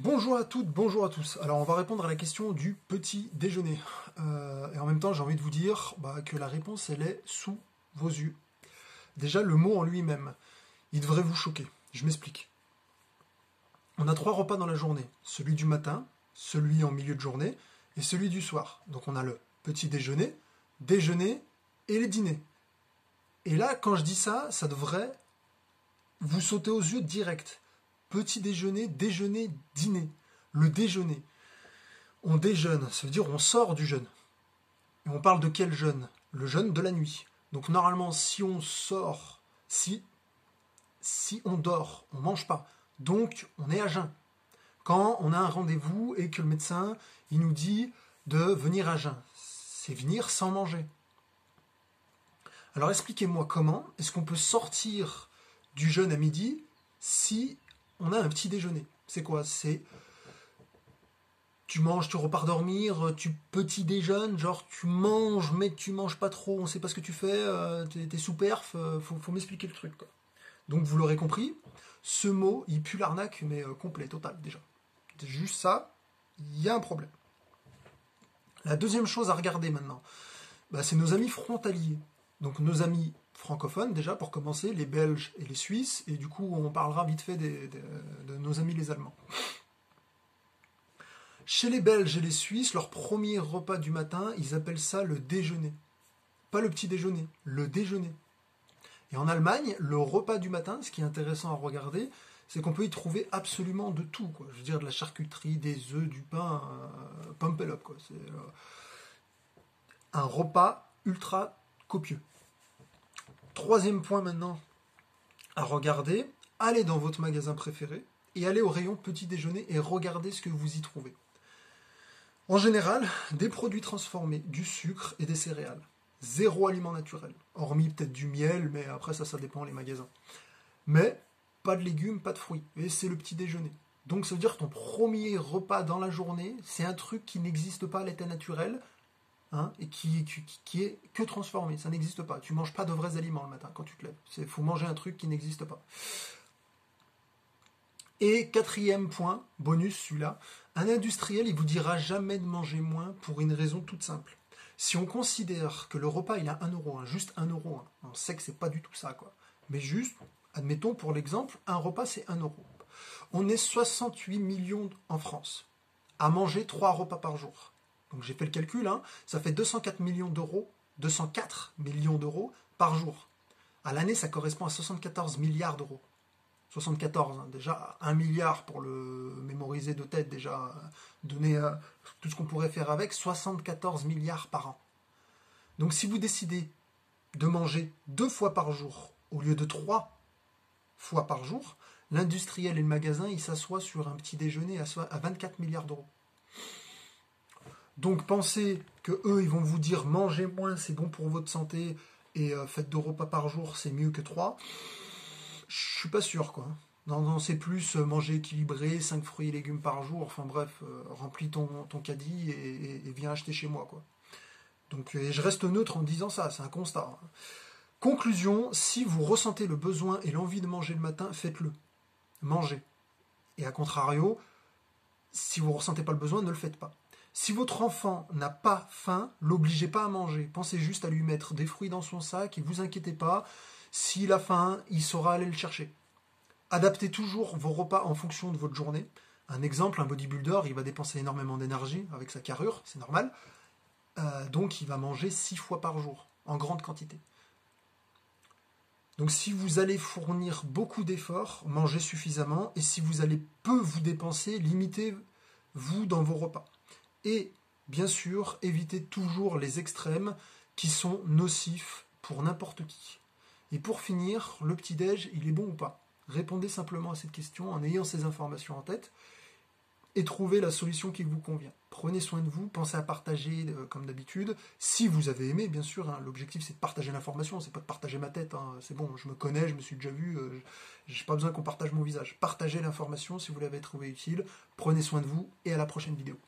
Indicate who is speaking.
Speaker 1: Bonjour à toutes, bonjour à tous. Alors on va répondre à la question du petit déjeuner. Et en même temps j'ai envie de vous dire que la réponse elle est sous vos yeux. Déjà le mot en lui-même, il devrait vous choquer. Je m'explique. On a 3 repas dans la journée. Celui du matin, celui en milieu de journée et celui du soir. Donc on a le petit déjeuner, déjeuner et les dîners. Et là quand je dis ça, ça devrait vous sauter aux yeux direct. Petit déjeuner, déjeuner, dîner. Le déjeuner. On déjeune, ça veut dire on sort du jeûne. Et on parle de quel jeûne? Le jeûne de la nuit. Donc normalement, si on sort, si on dort, on ne mange pas. Donc on est à jeun. Quand on a un rendez-vous et que le médecin il nous dit de venir à jeun, c'est venir sans manger. Alors expliquez-moi comment est-ce qu'on peut sortir du jeûne à midi si on a un petit déjeuner. C'est quoi? C'est tu manges, tu repars dormir, tu petit déjeunes, genre tu manges mais tu manges pas trop, on sait pas ce que tu fais, t'es sous perf, faut m'expliquer le truc quoi. Donc vous l'aurez compris, ce mot il pue l'arnaque mais complet, total déjà. C'est juste ça, il y a un problème. La deuxième chose à regarder maintenant, c'est nos amis frontaliers. Donc nos amis francophones déjà pour commencer, les Belges et les Suisses, et du coup on parlera vite fait de nos amis les Allemands. Chez les Belges et les Suisses, leur premier repas du matin, ils appellent ça le déjeuner. Pas le petit déjeuner, le déjeuner. Et en Allemagne, le repas du matin, ce qui est intéressant à regarder, c'est qu'on peut y trouver absolument de tout, quoi. Je veux dire de la charcuterie, des œufs, du pain, pump it up, quoi. C'est un repas ultra copieux. Troisième point maintenant à regarder, allez dans votre magasin préféré et allez au rayon petit déjeuner et regardez ce que vous y trouvez. En général, des produits transformés, du sucre et des céréales. Zéro aliment naturel. Hormis peut-être du miel, mais après ça dépend les magasins. Mais pas de légumes, pas de fruits. Et c'est le petit déjeuner. Donc ça veut dire que ton premier repas dans la journée, c'est un truc qui n'existe pas à l'état naturel, et qui est que transformé. Ça n'existe pas. Tu manges pas de vrais aliments le matin quand tu te lèves. Il faut manger un truc qui n'existe pas. Et quatrième point, bonus celui-là, un industriel, il vous dira jamais de manger moins pour une raison toute simple. Si on considère que le repas il a 1 euro, juste 1 euro, on sait que c'est pas du tout ça, quoi. Mais juste, admettons pour l'exemple, un repas c'est 1 euro. On est 68 millions en France à manger 3 repas par jour. Donc j'ai fait le calcul, ça fait 204 millions d'euros, 204 millions d'euros par jour. À l'année, ça correspond à 74 milliards d'euros. 74, déjà 1 milliard pour le mémoriser de tête, déjà donner tout ce qu'on pourrait faire avec, 74 milliards par an. Donc si vous décidez de manger 2 fois par jour au lieu de 3 fois par jour, l'industriel et le magasin, ils s'assoient sur un petit déjeuner à 24 milliards d'euros. Donc pensez que eux, ils vont vous dire mangez moins, c'est bon pour votre santé, et faites 2 repas par jour, c'est mieux que 3. Je suis pas sûr, quoi. Non, c'est plus manger équilibré, 5 fruits et légumes par jour, enfin bref, remplis ton caddie et viens acheter chez moi, quoi. Donc et je reste neutre en disant ça, c'est un constat. Conclusion, si vous ressentez le besoin et l'envie de manger le matin, faites-le. Mangez. Et à contrario, si vous ne ressentez pas le besoin, ne le faites pas. Si votre enfant n'a pas faim, l'obligez pas à manger. Pensez juste à lui mettre des fruits dans son sac et vous inquiétez pas, s'il a faim, il saura aller le chercher. Adaptez toujours vos repas en fonction de votre journée. Un exemple, un bodybuilder, il va dépenser énormément d'énergie avec sa carrure, c'est normal. Donc il va manger 6 fois par jour, en grande quantité. Donc si vous allez fournir beaucoup d'efforts, mangez suffisamment. Et si vous allez peu vous dépenser, limitez-vous dans vos repas. Et bien sûr, évitez toujours les extrêmes qui sont nocifs pour n'importe qui. Et pour finir, le petit-déj, il est bon ou pas? Répondez simplement à cette question en ayant ces informations en tête et trouvez la solution qui vous convient. Prenez soin de vous, pensez à partager comme d'habitude. Si vous avez aimé, bien sûr, l'objectif c'est de partager l'information, c'est pas de partager ma tête. C'est bon, je me connais, je me suis déjà vu, j'ai pas besoin qu'on partage mon visage. Partagez l'information si vous l'avez trouvé utile. Prenez soin de vous et à la prochaine vidéo.